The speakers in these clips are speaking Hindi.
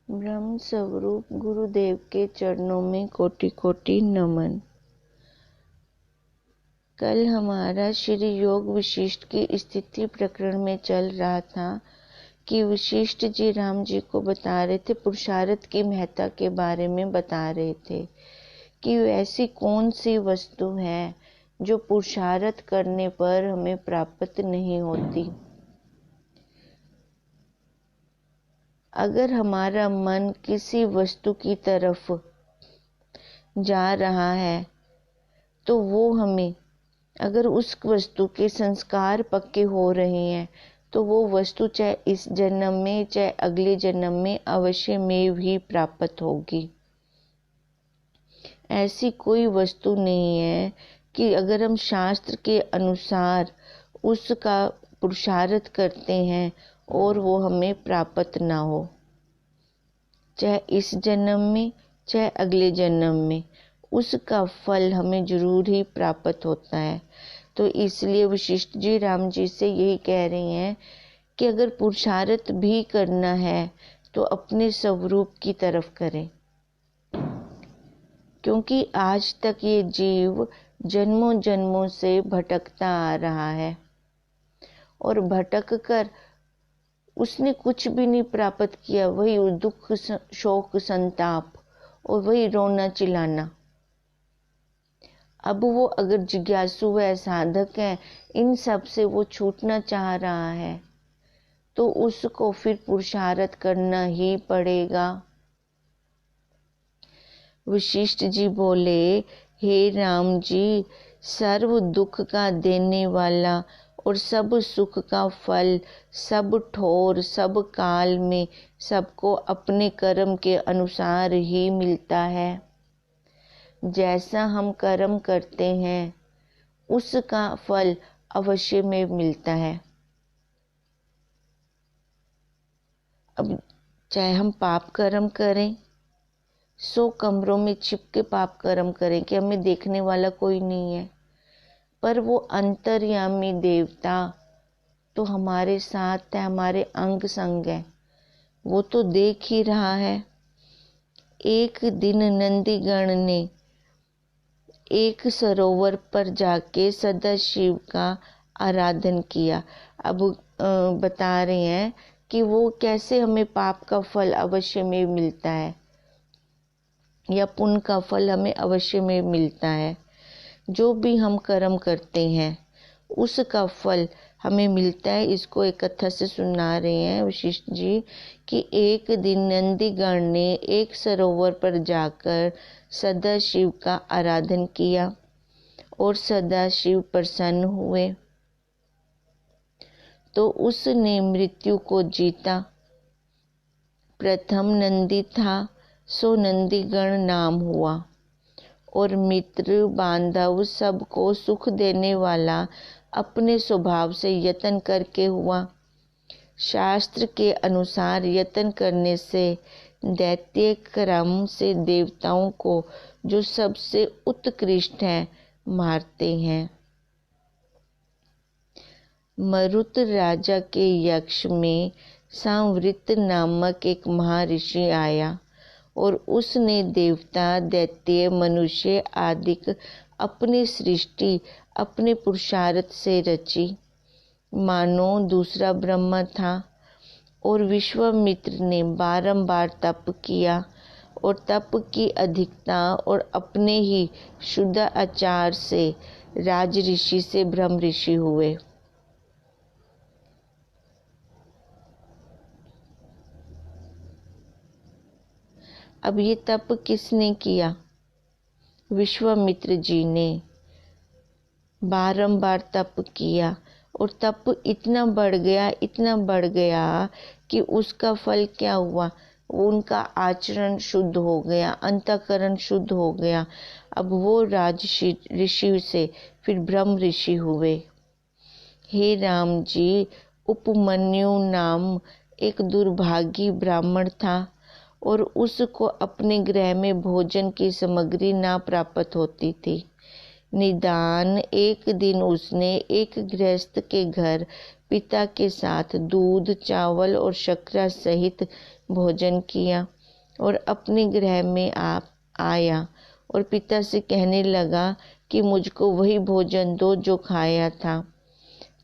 ब्रह्म स्वरूप गुरुदेव के चरणों में कोटि कोटि नमन। कल हमारा श्री योग वशिष्ठ की स्थिति प्रकरण में चल रहा था कि वशिष्ठ जी राम जी को बता रहे थे, पुरुषार्थ की महत्ता के बारे में बता रहे थे कि ऐसी कौन सी वस्तु है जो पुरुषार्थ करने पर हमें प्राप्त नहीं होती। अगर हमारा मन किसी वस्तु की तरफ जा रहा है तो वो हमें, अगर उस वस्तु के संस्कार पक्के हो रहे हैं तो वो वस्तु चाहे इस जन्म में चाहे अगले जन्म में अवश्य में भी प्राप्त होगी। ऐसी कोई वस्तु नहीं है कि अगर हम शास्त्र के अनुसार उसका पुरुषार्थ करते हैं और वो हमें प्राप्त ना हो, चाहे इस जन्म में चाहे अगले जन्म में उसका फल हमें जरूर ही प्राप्त होता है। तो इसलिए वशिष्ठ जी राम जी से यही कह रही हैं कि अगर पुरुषार्थ भी करना है तो अपने स्वरूप की तरफ करें, क्योंकि आज तक ये जीव जन्मों जन्मों से भटकता आ रहा है और भटक कर उसने कुछ भी नहीं प्राप्त किया, वही दुख शोक संताप और वही रोना चिल्लाना। अब वो अगर जिज्ञासु है, साधक है, इन सब से वो छूटना चाह रहा है तो उसको फिर पुरुषार्थ करना ही पड़ेगा। वशिष्ठ जी बोले, हे राम जी, सर्व दुख का देने वाला और सब सुख का फल सब ठोर सब काल में सबको अपने कर्म के अनुसार ही मिलता है। जैसा हम कर्म करते हैं उसका फल अवश्य में मिलता है। अब चाहे हम पाप कर्म करें, 100 कमरों में छिप के पाप कर्म करें कि हमें देखने वाला कोई नहीं है, पर वो अंतर्यामी देवता तो हमारे साथ है, हमारे अंग संग है, वो तो देख ही रहा है। एक दिन नंदीगण ने एक सरोवर पर जाके सदाशिव का आराधन किया। अब बता रहे हैं कि वो कैसे हमें पाप का फल अवश्य में मिलता है या पुण्य का फल हमें अवश्य में मिलता है। जो भी हम कर्म करते हैं उसका फल हमें मिलता है। इसको एक कथा से सुना रहे हैं वशिष्ठ जी कि एक दिन नंदीगण ने एक सरोवर पर जाकर सदाशिव का आराधन किया और सदाशिव प्रसन्न हुए तो उसने मृत्यु को जीता। प्रथम नंदी था सो नंदीगण नाम हुआ और मित्र बांधव सबको सुख देने वाला अपने स्वभाव से यत्न करके हुआ। शास्त्र के अनुसार यत्न करने से दैत्य क्रम से देवताओं को जो सबसे उत्कृष्ट हैं मारते हैं। मरुत राजा के यक्ष में सांवृत नामक एक महर्षि आया और उसने देवता दैत्य मनुष्य आदि अपनी सृष्टि अपने पुरुषार्थ से रची, मानो दूसरा ब्रह्म था। और विश्वामित्र ने बारंबार तप किया और तप की अधिकता और अपने ही शुद्ध आचार से राज ऋषि से ब्रह्म ऋषि हुए। अब ये तप किसने किया? विश्वामित्र जी ने बारंबार तप किया और तप इतना बढ़ गया कि उसका फल क्या हुआ? उनका आचरण शुद्ध हो गया, अंतःकरण शुद्ध हो गया। अब वो राज ऋषि से फिर ब्रह्म ऋषि हुए। हे राम जी, उपमन्यु नाम एक दुर्भागी ब्राह्मण था और उसको अपने गृह में भोजन की सामग्री ना प्राप्त होती थी। निदान एक दिन उसने एक गृहस्थ के घर पिता के साथ दूध चावल और शर्करा सहित भोजन किया। और अपने गृह में आया और पिता से कहने लगा कि मुझको वही भोजन दो जो खाया था।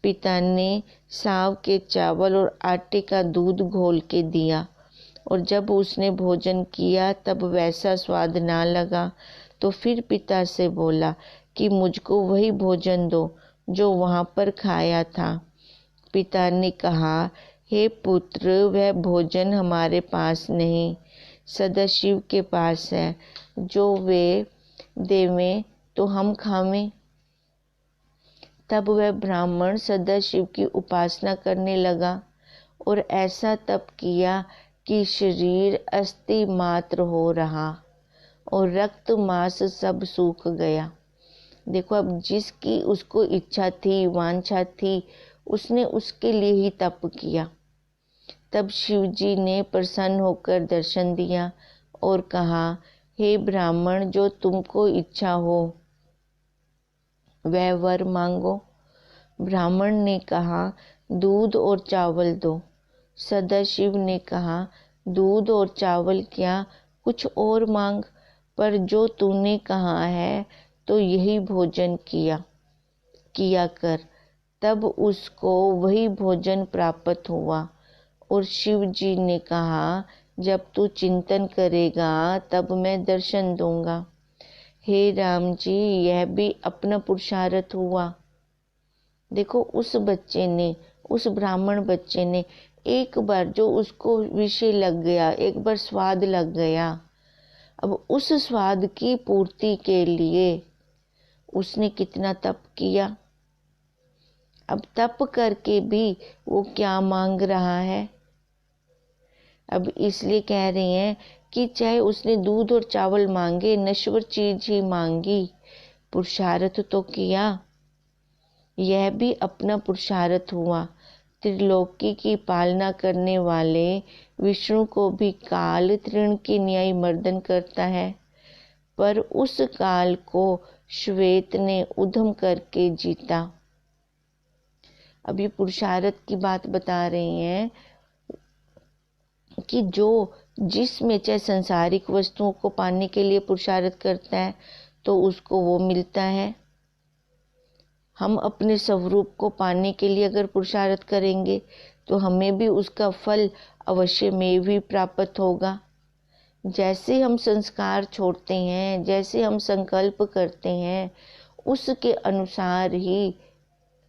पिता ने साव के चावल और आटे का दूध घोल के दिया, और जब उसने भोजन किया तब वैसा स्वाद ना लगा, तो फिर पिता से बोला कि मुझको वही भोजन दो जो वहाँ पर खाया था। पिता ने कहा, हे पुत्र, वह भोजन हमारे पास नहीं, सदाशिव के पास है। जो वे देवें तो हम खावें। तब वह ब्राह्मण सदाशिव की उपासना करने लगा और ऐसा तप किया कि शरीर अस्थि मात्र हो रहा और रक्त मांस सब सूख गया। देखो, अब जिसकी उसको इच्छा थी, वांछा थी, उसने उसके लिए ही तप किया। तब शिव जी ने प्रसन्न होकर दर्शन दिया और कहा, हे ब्राह्मण, जो तुमको इच्छा हो वह वर मांगो। ब्राह्मण ने कहा, दूध और चावल दो। सदाशिव ने कहा, दूध और चावल क्या, कुछ और मांग, पर जो तूने कहा है तो यही भोजन किया कर। तब उसको वही भोजन प्राप्त हुआ और शिव जी ने कहा, जब तू चिंतन करेगा तब मैं दर्शन दूंगा। हे राम जी, यह भी अपना पुरुषार्थ हुआ। देखो, उस ब्राह्मण बच्चे ने एक बार जो उसको विषय लग गया, एक बार स्वाद लग गया, अब उस स्वाद की पूर्ति के लिए उसने कितना तप किया। अब तप करके भी वो क्या मांग रहा है। अब इसलिए कह रहे हैं कि चाहे उसने दूध और चावल मांगे, नश्वर चीज ही मांगी, पुरुषार्थ तो किया। यह भी अपना पुरुषार्थ हुआ। त्रिलोकी की पालना करने वाले विष्णु को भी काल तृण के न्याय मर्दन करता है, पर उस काल को श्वेत ने उद्यम करके जीता। अब ये पुरुषार्थ की बात बता रहे हैं कि जो जिसमें चाहे संसारिक वस्तुओं को पाने के लिए पुरुषार्थ करता है तो उसको वो मिलता है। हम अपने स्वरूप को पाने के लिए अगर पुरुषार्थ करेंगे तो हमें भी उसका फल अवश्य में भी प्राप्त होगा। जैसे हम संस्कार छोड़ते हैं, जैसे हम संकल्प करते हैं, उसके अनुसार ही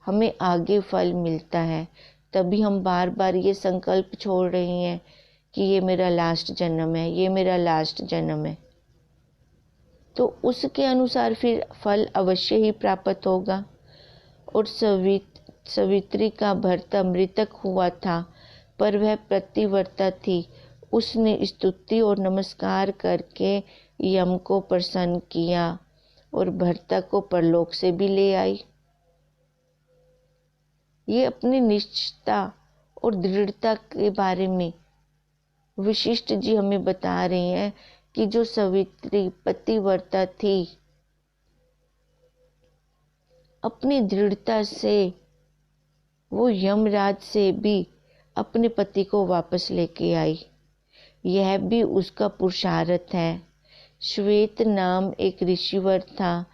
हमें आगे फल मिलता है। तभी हम बार बार ये संकल्प छोड़ रहे हैं कि ये मेरा लास्ट जन्म है, ये मेरा लास्ट जन्म है, तो उसके अनुसार फिर फल अवश्य ही प्राप्त होगा। और सवित्री का भर्ता मृतक हुआ था, पर वह प्रतिव्रता थी। उसने स्तुति और नमस्कार करके यम को प्रसन्न किया और भर्ता को परलोक से भी ले आई। ये अपनी निष्ठा और दृढ़ता के बारे में विशिष्ट जी हमें बता रहे हैं कि जो सवित्री पतिव्रता थी, अपनी दृढ़ता से वो यमराज से भी अपने पति को वापस लेके आई। यह भी उसका पुरुषार्थ है। श्वेत नाम एक ऋषिवर था।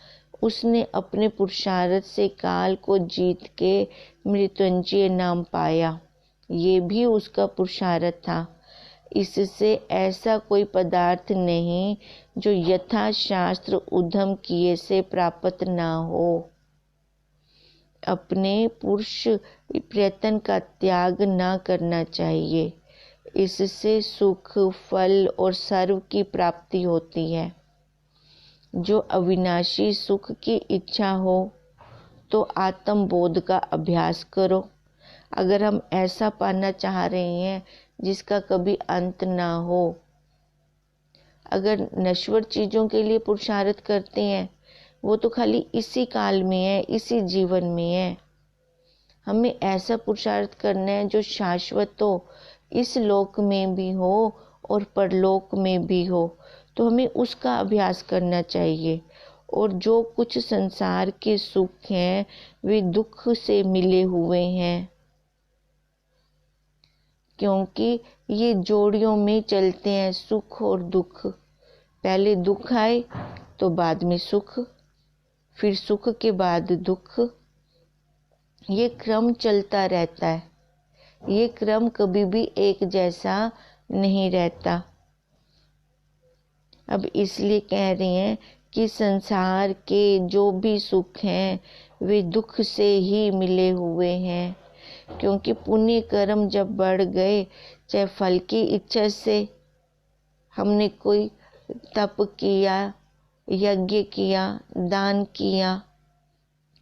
उसने अपने पुरुषार्थ से काल को जीत के मृत्युंजय नाम पाया। ये भी उसका पुरुषार्थ था। इससे ऐसा कोई पदार्थ नहीं जो यथा शास्त्र उद्यम किए से प्राप्त ना हो। अपने पुरुष प्रयत्न का त्याग ना करना चाहिए। इससे सुख, फल और सर्व की प्राप्ति होती है। जो अविनाशी सुख की इच्छा हो तो आत्मबोध का अभ्यास करो। अगर हम ऐसा पाना चाह रहे हैं जिसका कभी अंत ना हो, अगर नश्वर चीजों के लिए पुरुषार्थ करते हैं, वो तो खाली इसी काल में है, इसी जीवन में है। हमें ऐसा पुरुषार्थ करना है जो शाश्वत हो, इस लोक में भी हो और परलोक में भी हो, तो हमें उसका अभ्यास करना चाहिए। और जो कुछ संसार के सुख हैं वे दुख से मिले हुए हैं। क्योंकि ये जोड़ियों में चलते हैं, सुख और दुख। पहले दुख आए तो बाद में सुख, फिर सुख के बाद दुख। ये क्रम चलता रहता है, ये क्रम कभी भी एक जैसा नहीं रहता। अब इसलिए कह रहे हैं कि संसार के जो भी सुख हैं वे दुख से ही मिले हुए हैं, क्योंकि पुण्य कर्म जब बढ़ गए, चाहे फल की इच्छा से हमने कोई तप किया, यज्ञ किया, दान किया,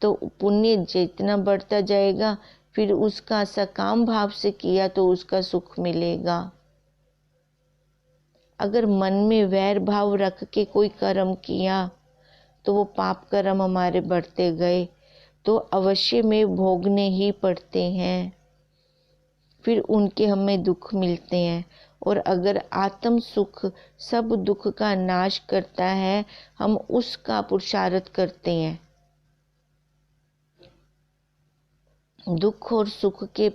तो पुण्य जितना बढ़ता जाएगा, फिर उसका सकाम भाव से किया तो उसका सुख मिलेगा। अगर मन में वैर भाव रख के कोई कर्म किया तो वो पाप कर्म हमारे बढ़ते गए तो अवश्य में भोगने ही पड़ते हैं, फिर उनके हमें दुख मिलते हैं। और अगर आत्म सुख सब दुख का नाश करता है, हम उसका पुरुषार्थ करते हैं। दुख और सुख के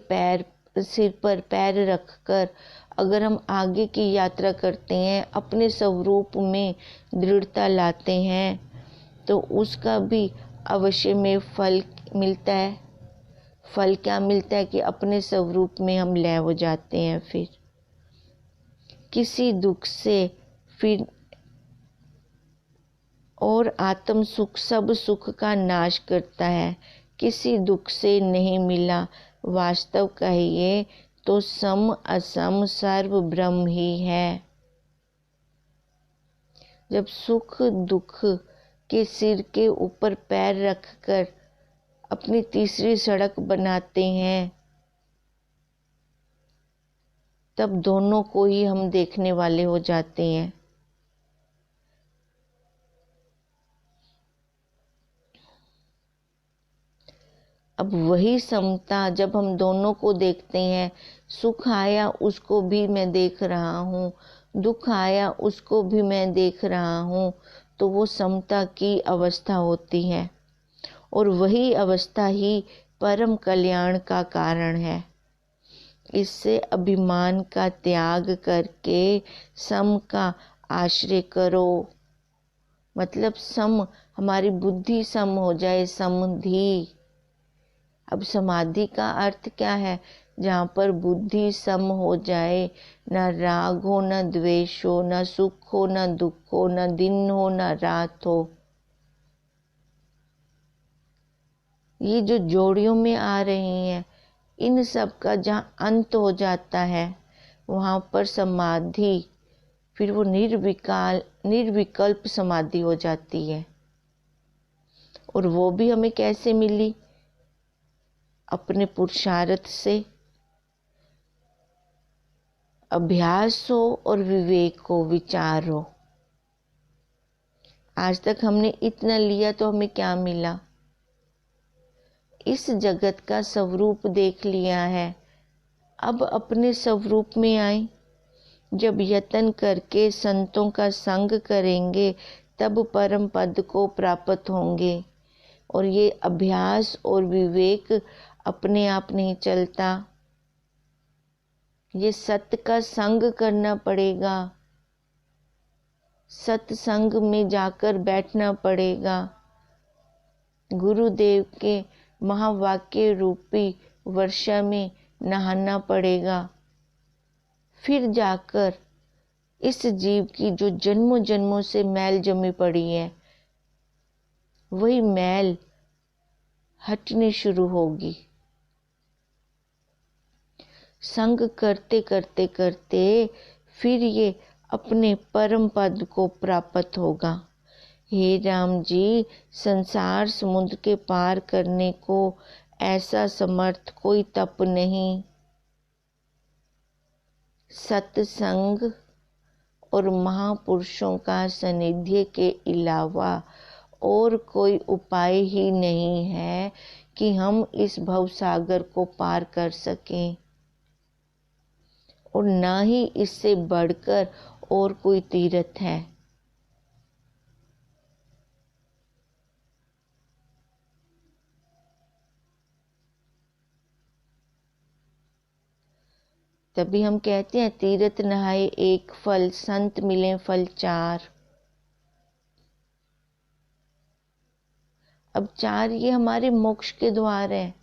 सिर पर पैर रखकर अगर हम आगे की यात्रा करते हैं, अपने स्वरूप में दृढ़ता लाते हैं, तो उसका भी अवश्य में फल मिलता है। फल क्या मिलता है कि अपने स्वरूप में हम लय हो जाते हैं। फिर किसी दुख से फिर और आत्म सुख सब सुख का नाश करता है, किसी दुख से नहीं मिला। वास्तव कहिए तो सम असम सर्व ब्रह्म ही है। जब सुख दुख के सिर के ऊपर पैर रखकर अपनी तीसरी सड़क बनाते हैं, तब दोनों को ही हम देखने वाले हो जाते हैं। अब वही समता जब हम दोनों को देखते हैं, सुख आया उसको भी मैं देख रहा हूँ, दुख आया उसको भी मैं देख रहा हूँ, तो वो समता की अवस्था होती है। और वही अवस्था ही परम कल्याण का कारण है। इससे अभिमान का त्याग करके सम का आश्रय करो। मतलब सम, हमारी बुद्धि सम हो जाए, समधि। अब समाधि का अर्थ क्या है? जहाँ पर बुद्धि सम हो जाए, न राग हो, न द्वेष हो, न सुख हो, न दुख हो, न दिन हो, न रात हो। ये जो जोड़ियों में आ रही हैं, इन सब का जहाँ अंत हो जाता है, वहाँ पर समाधि, फिर वो निर्विकल्प समाधि हो जाती है। और वो भी हमें कैसे मिली? अपने पुरुषार्थ से। अभ्यास हो और विवेक हो, विचार हो। आज तक हमने इतना लिया तो हमें क्या मिला? इस जगत का स्वरूप देख लिया है, अब अपने स्वरूप में आए। जब यत्न करके संतों का संग करेंगे, तब परम पद को प्राप्त होंगे। और ये अभ्यास और विवेक अपने आप नहीं चलता, ये सत्य का संग करना पड़ेगा, सत्संग में जाकर बैठना पड़ेगा, गुरुदेव के महावाक्य रूपी वर्षा में नहाना पड़ेगा। फिर जाकर इस जीव की जो जन्मों जन्मों से मैल जमी पड़ी है, वही मैल हटनी शुरू होगी। संग करते करते करते फिर ये अपने परम पद को प्राप्त होगा। हे राम जी, संसार समुद्र के पार करने को ऐसा समर्थ कोई तप नहीं। सत्संग और महापुरुषों का सानिध्य के अलावा और कोई उपाय ही नहीं है कि हम इस भवसागर को पार कर सकें, और ना ही इससे बढ़कर और कोई तीर्थ है। तभी हम कहते हैं तीर्थ नहाए एक फल, संत मिले फल चार। अब चार ये हमारे मोक्ष के द्वार हैं।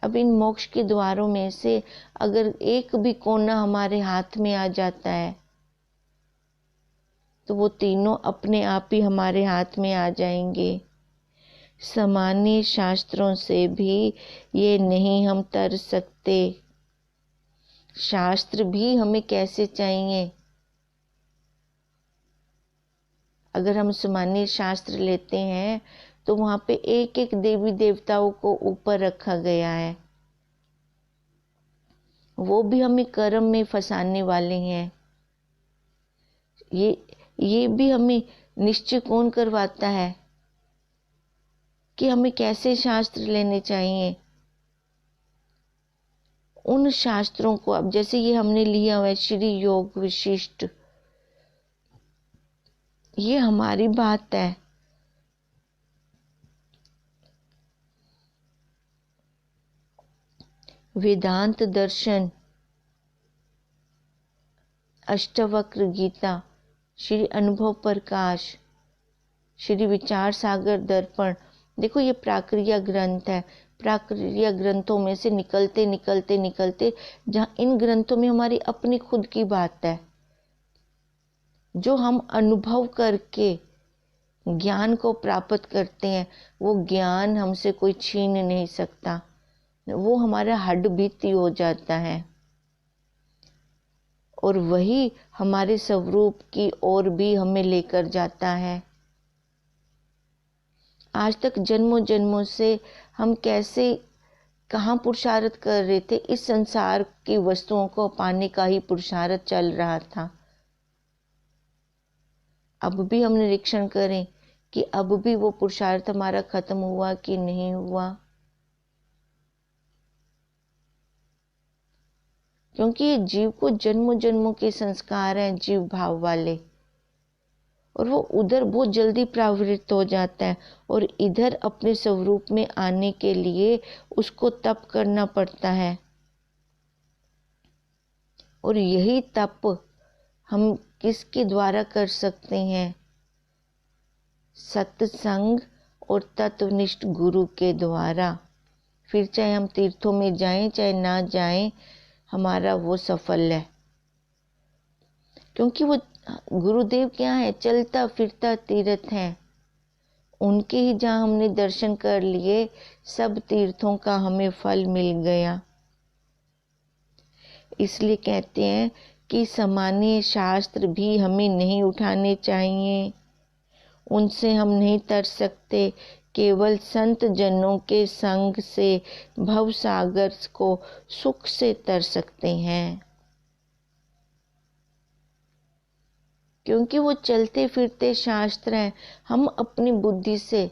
अब इन मोक्ष के द्वारों में से अगर एक भी कोना हमारे हाथ में आ जाता है तो वो तीनों अपने आप ही हमारे हाथ में आ जाएंगे। सामान्य शास्त्रों से भी ये नहीं हम तर सकते। शास्त्र भी हमें कैसे चाहिए? अगर हम सामान्य शास्त्र लेते हैं तो वहां पे एक एक देवी देवताओं को ऊपर रखा गया है। वो भी हमें कर्म में फंसाने वाले हैं। ये भी हमें निश्चय कौन करवाता है कि हमें कैसे शास्त्र लेने चाहिए? उन शास्त्रों को, अब जैसे ये हमने लिया हुआ है श्री योग विशिष्ट, ये हमारी बात है। वेदांत दर्शन, अष्टवक्र गीता, श्री अनुभव प्रकाश, श्री विचार सागर दर्पण, देखो ये प्राक्रिया ग्रंथ है। प्राक्रिया ग्रंथों में से निकलते निकलते निकलते जहाँ इन ग्रंथों में हमारी अपनी खुद की बात है, जो हम अनुभव करके ज्ञान को प्राप्त करते हैं, वो ज्ञान हमसे कोई छीन नहीं सकता। वो हमारा हड्ड बीती हो जाता है और वही हमारे स्वरूप की ओर भी हमें लेकर जाता है। आज तक जन्मों जन्मों से हम कैसे कहाँ पुरुषार्थ कर रहे थे? इस संसार की वस्तुओं को पाने का ही पुरुषार्थ चल रहा था। अब भी हम निरीक्षण करें कि अब भी वो पुरुषार्थ हमारा खत्म हुआ कि नहीं हुआ, क्योंकि ये जीव को जन्मों जन्मों के संस्कार हैं जीव भाव वाले, और वो उधर बहुत जल्दी प्रवृत्त हो जाता है और इधर अपने स्वरूप में आने के लिए उसको तप करना पड़ता है। और यही तप हम किसके द्वारा कर सकते हैं? सत्संग और तत्वनिष्ठ गुरु के द्वारा। फिर चाहे हम तीर्थों में जाएं चाहे ना जाएं, हमारा वो सफल है, क्योंकि वो गुरुदेव क्या है? चलता फिरता तीर्थ है। उनके ही जहाँ हमने दर्शन कर लिए, सब तीर्थों का हमें फल मिल गया। इसलिए कहते हैं कि सामान्य शास्त्र भी हमें नहीं उठाने चाहिए, उनसे हम नहीं तर सकते। केवल संत जनों के संग से भव सागर को सुख से तर सकते हैं, क्योंकि वो चलते फिरते शास्त्र हैं। हम अपनी बुद्धि से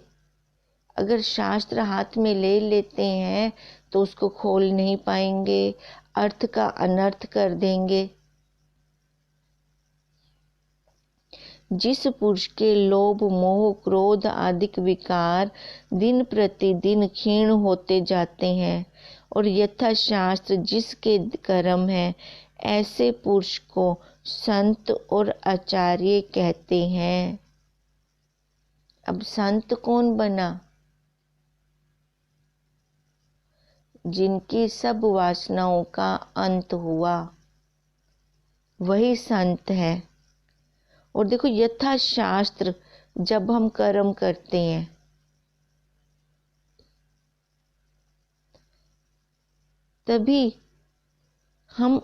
अगर शास्त्र हाथ में ले लेते हैं तो उसको खोल नहीं पाएंगे, अर्थ का अनर्थ कर देंगे। जिस पुरुष के लोभ मोह क्रोध आदि विकार दिन प्रतिदिन क्षीण होते जाते हैं और यथा शास्त्र जिसके कर्म है, ऐसे पुरुष को संत और आचार्य कहते हैं। अब संत कौन बना? जिनकी सब वासनाओं का अंत हुआ, वही संत है। और देखो, यथा शास्त्र जब हम कर्म करते हैं तभी हम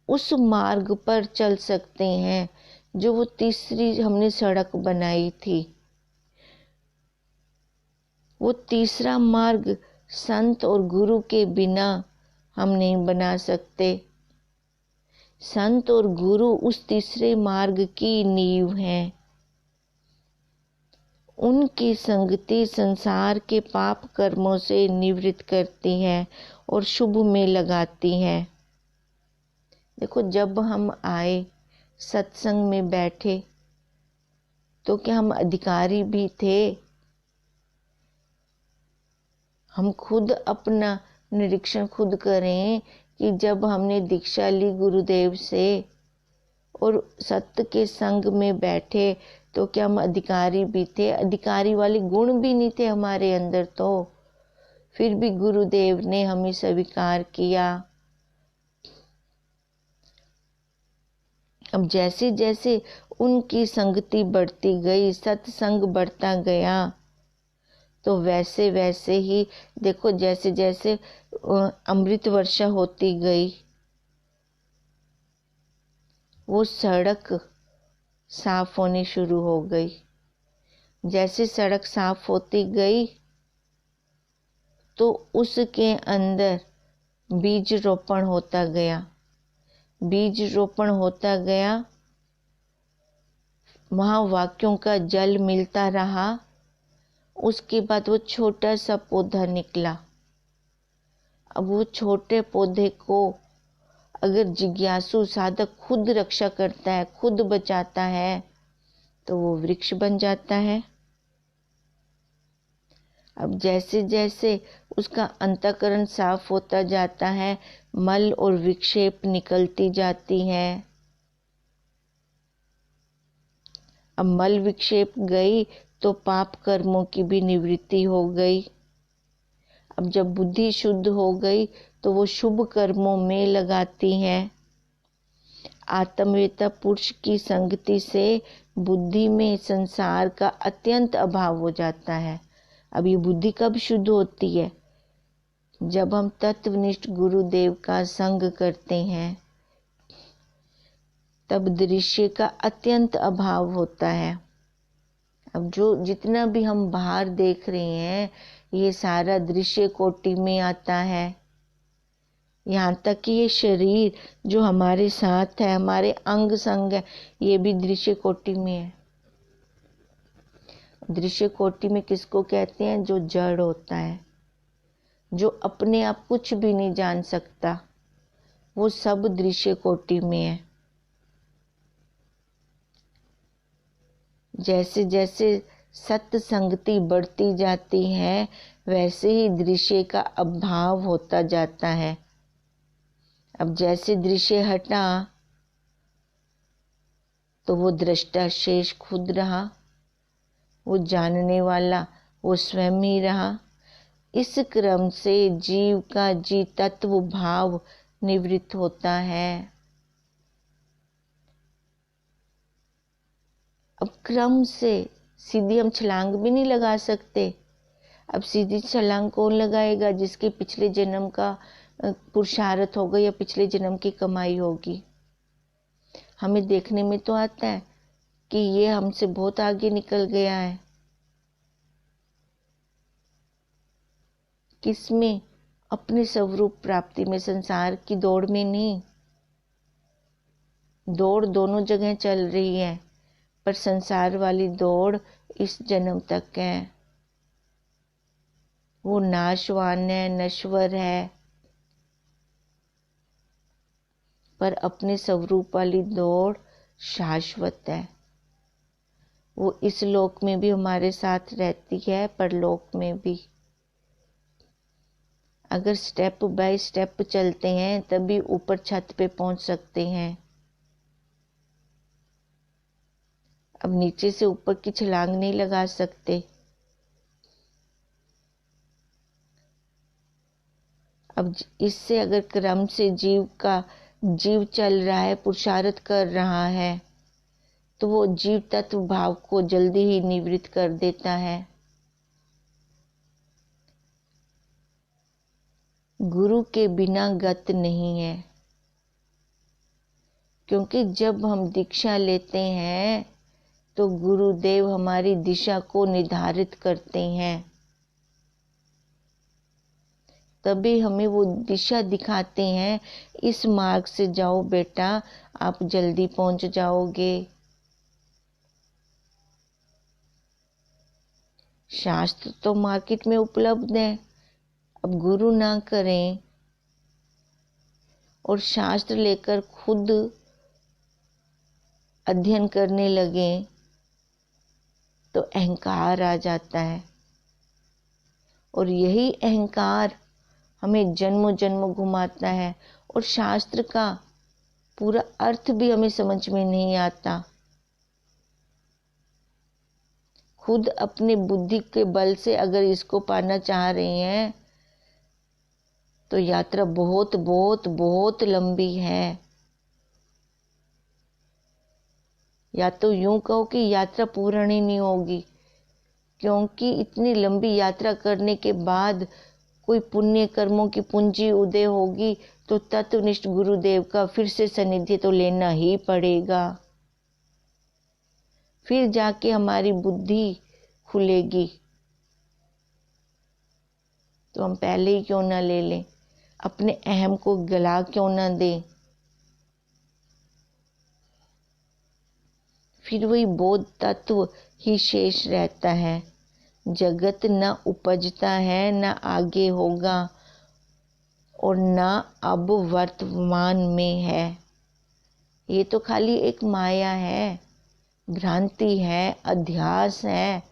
उस मार्ग पर चल सकते हैं जो वो तीसरी हमने सड़क बनाई थी। वो तीसरा मार्ग संत और गुरु के बिना हम नहीं बना सकते। संत और गुरु उस तीसरे मार्ग की नींव है। उनकी संगति संसार के पाप कर्मों से निवृत्त करती है और शुभ में लगाती है। देखो, जब हम आए सत्संग में बैठे तो क्या हम अधिकारी भी थे? हम खुद अपना निरीक्षण खुद करें कि जब हमने दीक्षा ली गुरुदेव से और सत्य के संग में बैठे तो क्या हम अधिकारी भी थे? अधिकारी वाले गुण भी नहीं थे हमारे अंदर, तो फिर भी गुरुदेव ने हमें स्वीकार किया। अब जैसे जैसे उनकी संगति बढ़ती गई, सत्संग बढ़ता गया, तो वैसे वैसे ही देखो जैसे जैसे अमृत वर्षा होती गई, वो सड़क साफ होनी शुरू हो गई। जैसे सड़क साफ होती गई तो उसके अंदर बीज रोपण होता गया, बीज रोपण होता गया, वहाँ वाक्यों का जल मिलता रहा। उसके बाद वो छोटा सा पौधा निकला। अब वो छोटे पौधे को अगर जिज्ञासु साधक खुद रक्षा करता है, खुद बचाता है, तो वो वृक्ष बन जाता है। अब जैसे जैसे उसका अंतःकरण साफ होता जाता है, मल और विक्षेप निकलती जाती है। अब मल विक्षेप गई तो पाप कर्मों की भी निवृत्ति हो गई। अब जब बुद्धि शुद्ध हो गई तो वो शुभ कर्मों में लगाती है। आत्मवेता पुरुष की संगति से बुद्धि में संसार का अत्यंत अभाव हो जाता है। अब ये बुद्धि कब शुद्ध होती है? जब हम तत्वनिष्ठ गुरुदेव का संग करते हैं, तब दृश्य का अत्यंत अभाव होता है। अब जो जितना भी हम बाहर देख रहे हैं, ये सारा दृश्य कोटि में आता है। यहाँ तक कि ये शरीर जो हमारे साथ है, हमारे अंग संग है, ये भी दृश्य कोटि में है। दृश्य कोटि में किसको कहते हैं? जो जड़ होता है, जो अपने आप कुछ भी नहीं जान सकता, वो सब दृश्य कोटि में है। जैसे जैसे सत्संगति बढ़ती जाती है, वैसे ही दृश्य का अभाव होता जाता है। अब जैसे दृश्य हटा तो वो दृष्टा शेष खुद रहा, वो जानने वाला वो स्वयं ही रहा। इस क्रम से जीव का जी तत्व भाव निवृत्त होता है। अब क्रम से सीधी हम छलांग भी नहीं लगा सकते। अब सीधी छलांग कौन लगाएगा? जिसके पिछले जन्म का पुरुषार्थ होगा या पिछले जन्म की कमाई होगी। हमें देखने में तो आता है कि ये हमसे बहुत आगे निकल गया है। किसमें? अपने स्वरूप प्राप्ति में, संसार की दौड़ में नहीं। दौड़ दोनों जगह चल रही है, पर संसार वाली दौड़ इस जन्म तक है। वो नाशवान है, नश्वर है, पर अपने स्वरूप वाली दौड़ शाश्वत है। वो इस लोक में भी हमारे साथ रहती है, परलोक में भी। अगर स्टेप बाय स्टेप चलते हैं तभी ऊपर छत पे पहुंच सकते हैं। अब नीचे से ऊपर की छलांग नहीं लगा सकते। अब इससे अगर क्रम से जीव चल रहा है, पुरुषार्थ कर रहा है, तो वो जीव तत्व भाव को जल्दी ही निवृत्त कर देता है। गुरु के बिना गत नहीं है, क्योंकि जब हम दीक्षा लेते हैं तो गुरुदेव हमारी दिशा को निर्धारित करते हैं। तभी हमें वो दिशा दिखाते हैं, इस मार्ग से जाओ बेटा, आप जल्दी पहुंच जाओगे। शास्त्र तो मार्केट में उपलब्ध है। अब गुरु ना करें और शास्त्र लेकर खुद अध्ययन करने लगे तो अहंकार आ जाता है, और यही अहंकार हमें जन्मों जन्मों घुमाता है और शास्त्र का पूरा अर्थ भी हमें समझ में नहीं आता। खुद अपने बुद्धि के बल से अगर इसको पाना चाह रहे हैं तो यात्रा बहुत बहुत बहुत लंबी है। या तो यूं कहो कि यात्रा पूर्ण ही नहीं होगी, क्योंकि इतनी लंबी यात्रा करने के बाद कोई पुण्य कर्मों की पूंजी उदय होगी तो तत्वनिष्ठ गुरुदेव का फिर से सानिध्य तो लेना ही पड़ेगा। फिर जाके हमारी बुद्धि खुलेगी। तो हम पहले ही क्यों ना ले लें, अपने अहम को गला क्यों ना दें। फिर वही बोध तत्व ही शेष रहता है। जगत न उपजता है, न आगे होगा और न अब वर्तमान में है। ये तो खाली एक माया है, भ्रांति है, अध्यास है।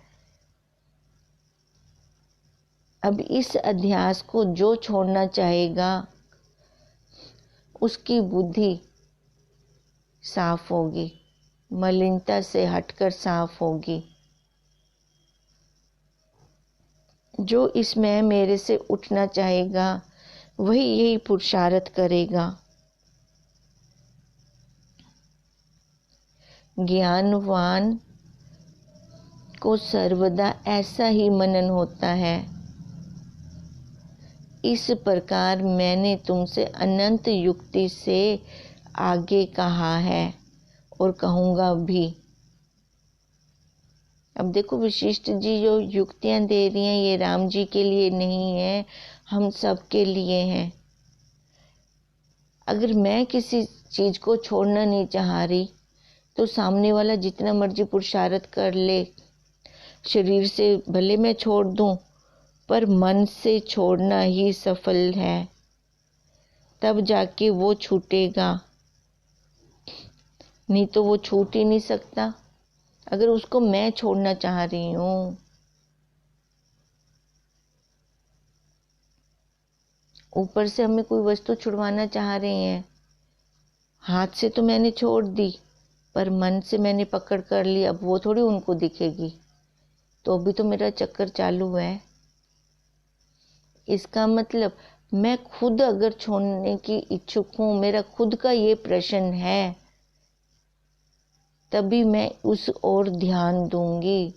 अब इस अध्यास को जो छोड़ना चाहेगा उसकी बुद्धि साफ होगी, मलिनता से हटकर साफ होगी। जो इस मैं मेरे से उठना चाहेगा वही यही पुरुषार्थ करेगा। ज्ञानवान को सर्वदा ऐसा ही मनन होता है। इस प्रकार मैंने तुमसे अनंत युक्ति से आगे कहा है और कहूँगा भी। अब देखो वशिष्ठ जी जो युक्तियाँ दे रही हैं ये राम जी के लिए नहीं है, हम सब के लिए हैं। अगर मैं किसी चीज़ को छोड़ना नहीं चाह रही तो सामने वाला जितना मर्जी पुरुषार्थ कर ले, शरीर से भले मैं छोड़ दूं पर मन से छोड़ना ही सफल है, तब जाके वो छूटेगा, नहीं तो वो छूट ही नहीं सकता। अगर उसको मैं छोड़ना चाह रही हूँ, ऊपर से हमें कोई वस्तु छुड़वाना चाह रहे हैं, हाथ से तो मैंने छोड़ दी पर मन से मैंने पकड़ कर ली, अब वो थोड़ी उनको दिखेगी, तो अभी तो मेरा चक्कर चालू है। इसका मतलब मैं खुद अगर छोड़ने की इच्छुक हूँ, मेरा खुद का ये प्रश्न है, तभी मैं उस ओर ध्यान दूंगी,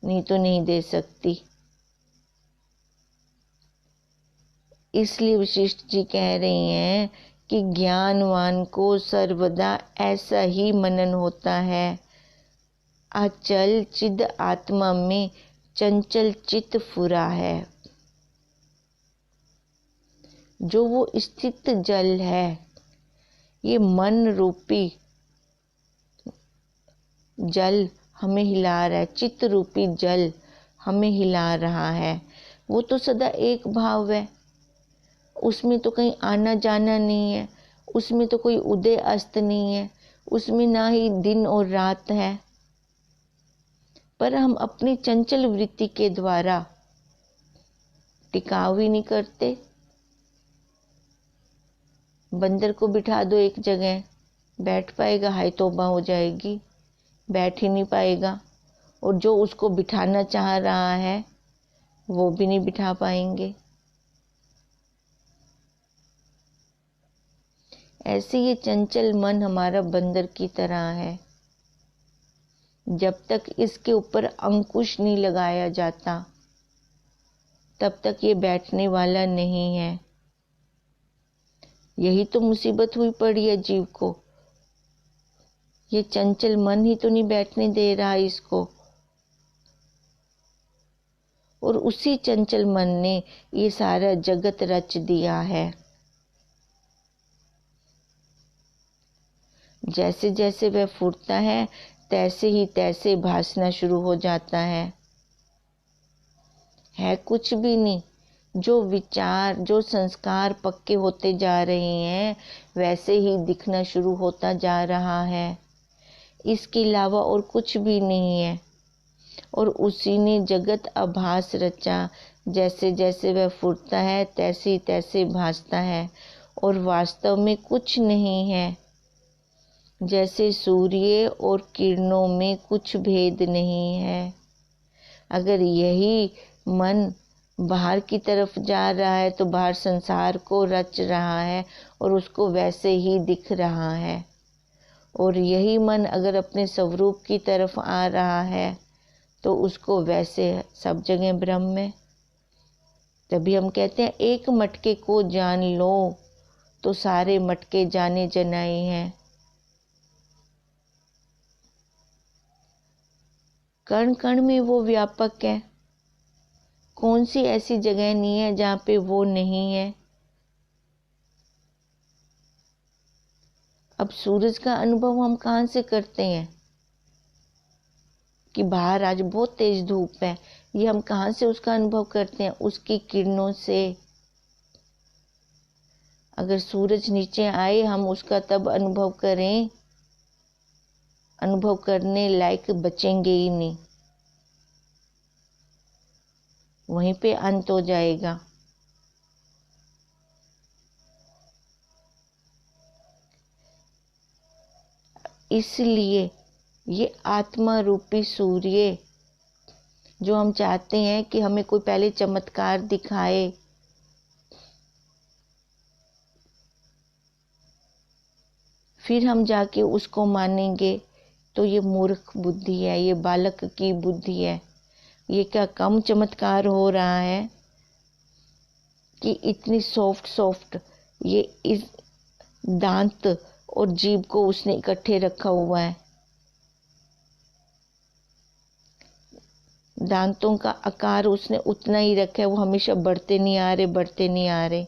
नहीं तो नहीं दे सकती। इसलिए वशिष्ठ जी कह रही हैं कि ज्ञानवान को सर्वदा ऐसा ही मनन होता है। अचल चिद आत्मा में चंचल चित फुरा है। जो वो स्थित जल है, ये मन रूपी जल हमें हिला रहा है, चित्त रूपी जल हमें हिला रहा है। वो तो सदा एक भाव है, उसमें तो कहीं आना जाना नहीं है, उसमें तो कोई उदय अस्त नहीं है, उसमें ना ही दिन और रात है। पर हम अपनी चंचल वृत्ति के द्वारा टिकाव ही नहीं करते। बंदर को बिठा दो एक जगह, बैठ पाएगा? हाय तौबा हो जाएगी, बैठ ही नहीं पाएगा। और जो उसको बिठाना चाह रहा है वो भी नहीं बिठा पाएंगे। ऐसे ये चंचल मन हमारा बंदर की तरह है। जब तक इसके ऊपर अंकुश नहीं लगाया जाता तब तक ये बैठने वाला नहीं है। यही तो मुसीबत हुई पड़ी है जीव को। ये चंचल मन ही तो नहीं बैठने दे रहा इसको, और उसी चंचल मन ने ये सारा जगत रच दिया है। जैसे जैसे वह फूटता है तैसे ही तैसे भासना शुरू हो जाता है कुछ भी नहीं। जो विचार, जो संस्कार पक्के होते जा रहे हैं वैसे ही दिखना शुरू होता जा रहा है। इसके अलावा और कुछ भी नहीं है। और उसी ने जगत आभास रचा। जैसे जैसे वह फूटता है तैसे ही तैसे भासता है। और वास्तव में कुछ नहीं है। जैसे सूर्य और किरणों में कुछ भेद नहीं है। अगर यही मन बाहर की तरफ जा रहा है तो बाहर संसार को रच रहा है और उसको वैसे ही दिख रहा है। और यही मन अगर अपने स्वरूप की तरफ आ रहा है तो उसको वैसे सब जगह ब्रह्म है। तभी हम कहते हैं एक मटके को जान लो तो सारे मटके जाने जनाए हैं। कण कण में वो व्यापक है। कौन सी ऐसी जगह नहीं है जहाँ पे वो नहीं है। अब सूरज का अनुभव हम कहाँ से करते हैं कि बाहर आज बहुत तेज धूप है, ये हम कहाँ से उसका अनुभव करते हैं? उसकी किरणों से। अगर सूरज नीचे आए हम उसका तब अनुभव करें, अनुभव करने लायक बचेंगे ही नहीं, वहीं पे अंत हो जाएगा। इसलिए ये आत्मा रूपी सूर्य जो हम चाहते हैं कि हमें कोई पहले चमत्कार दिखाए, फिर हम जाके उसको मानेंगे, तो ये मूर्ख बुद्धि है, ये बालक की बुद्धि है। ये क्या कम चमत्कार हो रहा है कि इतनी सॉफ्ट ये इस दांत और जीभ को उसने इकट्ठे रखा हुआ है। दांतों का आकार उसने उतना ही रखा है, वो हमेशा बढ़ते नहीं आ रहे।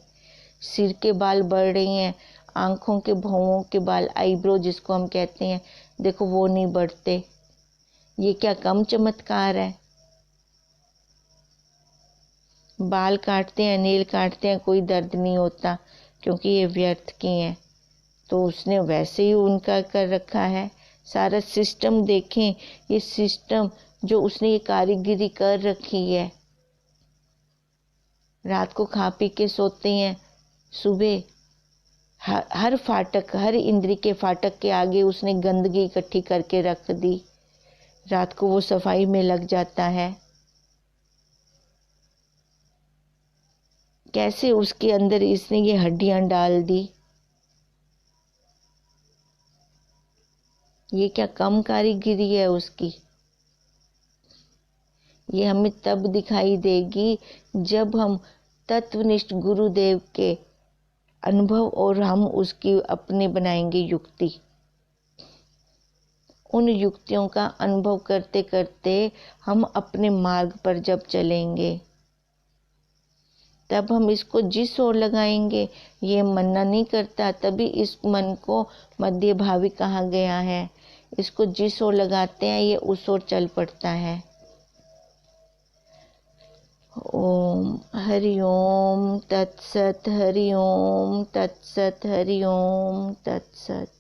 सिर के बाल बढ़ रहे हैं, आंखों के भौहों के बाल, आईब्रो जिसको हम कहते हैं, देखो वो नहीं बढ़ते। ये क्या कम चमत्कार है? बाल काटते हैं, नेल काटते हैं, कोई दर्द नहीं होता क्योंकि ये व्यर्थ की हैं। तो उसने वैसे ही उनका कर रखा है। सारा सिस्टम देखें, ये सिस्टम जो उसने ये कारीगिरी कर रखी है। रात को खा पी के सोते हैं, सुबह हर फाटक, हर इंद्री के फाटक के आगे उसने गंदगी इकट्ठी करके रख दी। रात को वो सफाई में लग जाता है। कैसे उसके अंदर इसने ये हड्डियां डाल दी? ये क्या कम कारीगिरी है उसकी? ये हमें तब दिखाई देगी जब हम तत्वनिष्ठ गुरुदेव के अनुभव और हम उसकी अपने बनाएंगे युक्ति। उन युक्तियों का अनुभव करते करते हम अपने मार्ग पर जब चलेंगे, तब हम इसको जिस ओर लगाएंगे, ये मन्ना नहीं करता। तभी इस मन को मध्य भावी कहा गया है। इसको जिस ओर लगाते हैं ये उस ओर चल पड़ता है। ओम हरि ओम तत्सत, हरि ओम तत्सत, हरि ओम तत्सत।